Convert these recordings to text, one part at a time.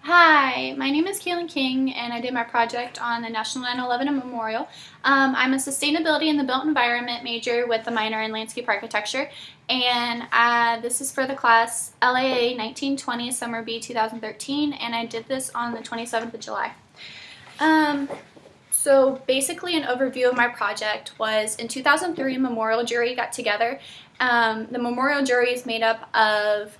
Hi, my name is Kaylan King, and I did my project on the National 9/11 Memorial. I'm a sustainability in the built environment major with a minor in landscape architecture, and this is for the class LAA 1920 Summer B 2013, and I did this on the 27th of July. So basically an overview of my project was in 2003 a memorial jury got together. The memorial jury is made up of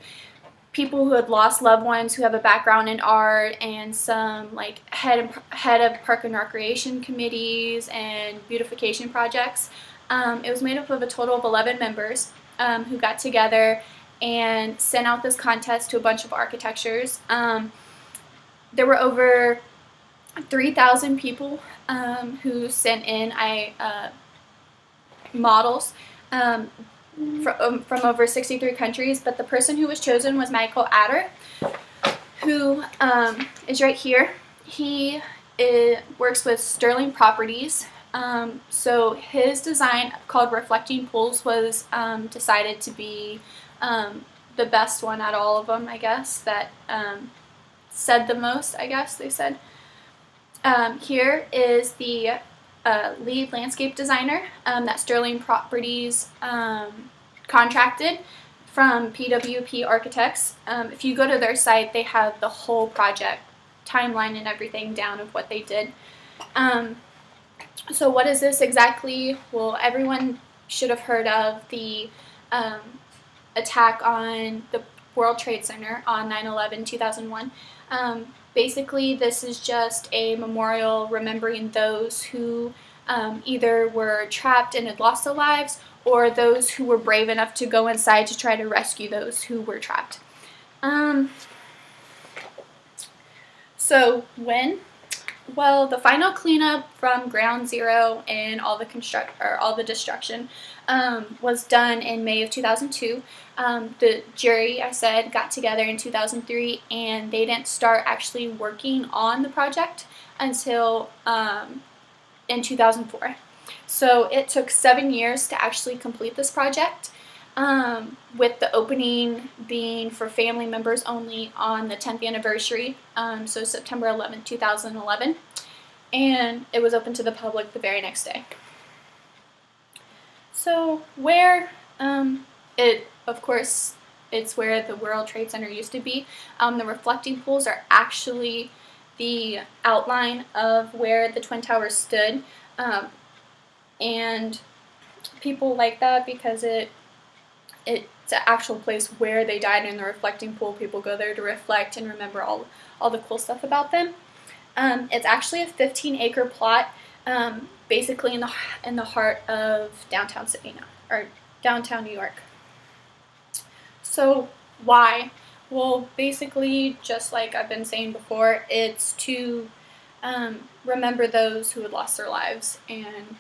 people who had lost loved ones who have a background in art and some like head of park and recreation committees and beautification projects. It was made up of a total of 11 members who got together and sent out this contest to a bunch of architectures. There were over 3,000 people who sent in models from over 63 countries, but the person who was chosen was Michael Adder, who is right here. He works with Sterling Properties. So his design called Reflecting Pools was decided to be the best one out of all of them, I guess, that said the most, I guess they said. Here is the lead landscape designer that Sterling Properties contracted from PWP Architects. If you go to their site, they have the whole project timeline and everything down of what they did. So what is this exactly? Well, everyone should have heard of the attack on the World Trade Center on 9/11/2001. Basically, this is just a memorial remembering those who either were trapped and had lost their lives, or those who were brave enough to go inside to try to rescue those who were trapped. So when? Well, the final cleanup from ground zero and all the destruction was done in May of 2002. The jury, I said, got together in 2003, and they didn't start actually working on the project until in 2004. So it took 7 years to actually complete this project, with the opening being for family members only on the 10th anniversary, so September 11th, 2011, and it was open to the public the very next day. So where, of course, it's where the World Trade Center used to be. The reflecting pools are actually the outline of where the Twin Towers stood, and people like that because it's an actual place where they died in the reflecting pool. People go there to reflect and remember all the cool stuff about them. It's actually a 15-acre plot, basically in the heart of downtown Savannah, or downtown New York. So why? Well, basically, just like I've been saying before, it's to remember those who had lost their lives and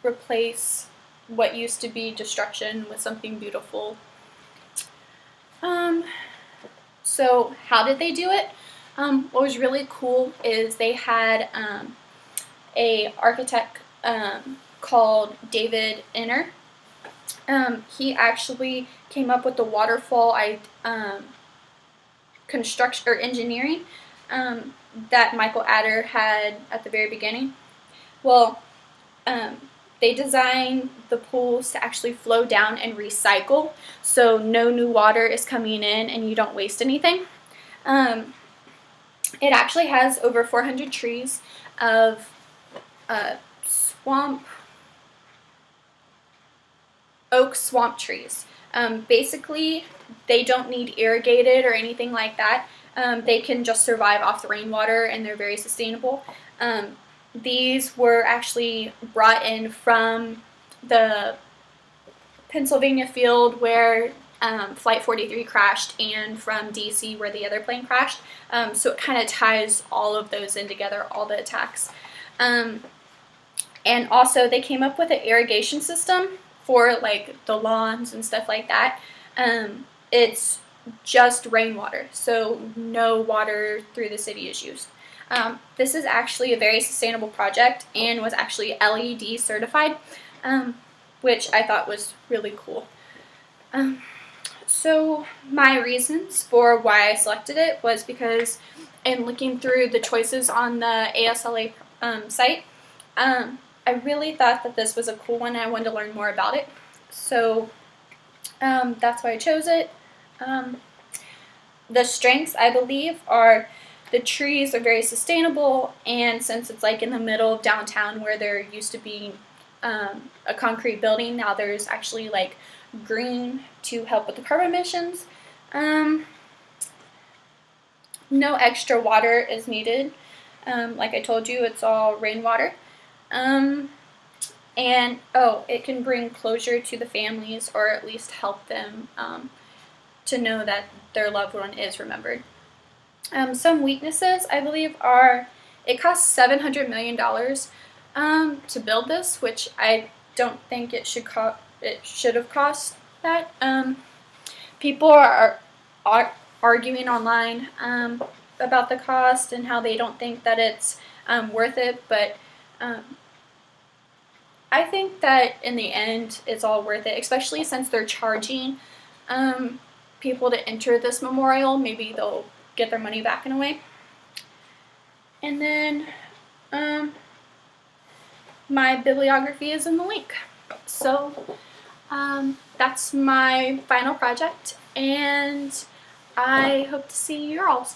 replace what used to be destruction with something beautiful. So how did they do it? What was really cool is they had a architect called David Inner. He actually came up with the waterfall construction or engineering that Michael Adder had at the very beginning. Well, they designed the pools to actually flow down and recycle, so no new water is coming in and you don't waste anything. It actually has over 400 trees of oak swamp trees. Basically, they don't need irrigated or anything like that. They can just survive off the rainwater, and they're very sustainable. These were actually brought in from the Pennsylvania field where Flight 43 crashed, and from DC where the other plane crashed. So it kind of ties all of those in together, all the attacks. And also they came up with an irrigation system for like the lawns and stuff like that. It's just rainwater, so no water through the city is used. This is actually a very sustainable project and was actually LEED certified, which I thought was really cool. So my reasons for why I selected it was because in looking through the choices on the ASLA site, I really thought that this was a cool one and I wanted to learn more about it. So that's why I chose it. The strengths, I believe, are the trees are very sustainable, and since it's like in the middle of downtown where there used to be a concrete building, now there's actually like green to help with the carbon emissions. No extra water is needed. Like I told you, it's all rainwater. And it can bring closure to the families, or at least help them to know that their loved one is remembered. Some weaknesses, I believe, are it costs $700 million to build this, which I don't think it should have cost that. People are arguing online about the cost and how they don't think that it's worth it, but I think that in the end it's all worth it, especially since they're charging people to enter this memorial. Maybe they'll get their money back in a way. And then my bibliography is in the link. So that's my final project, and I hope to see you all.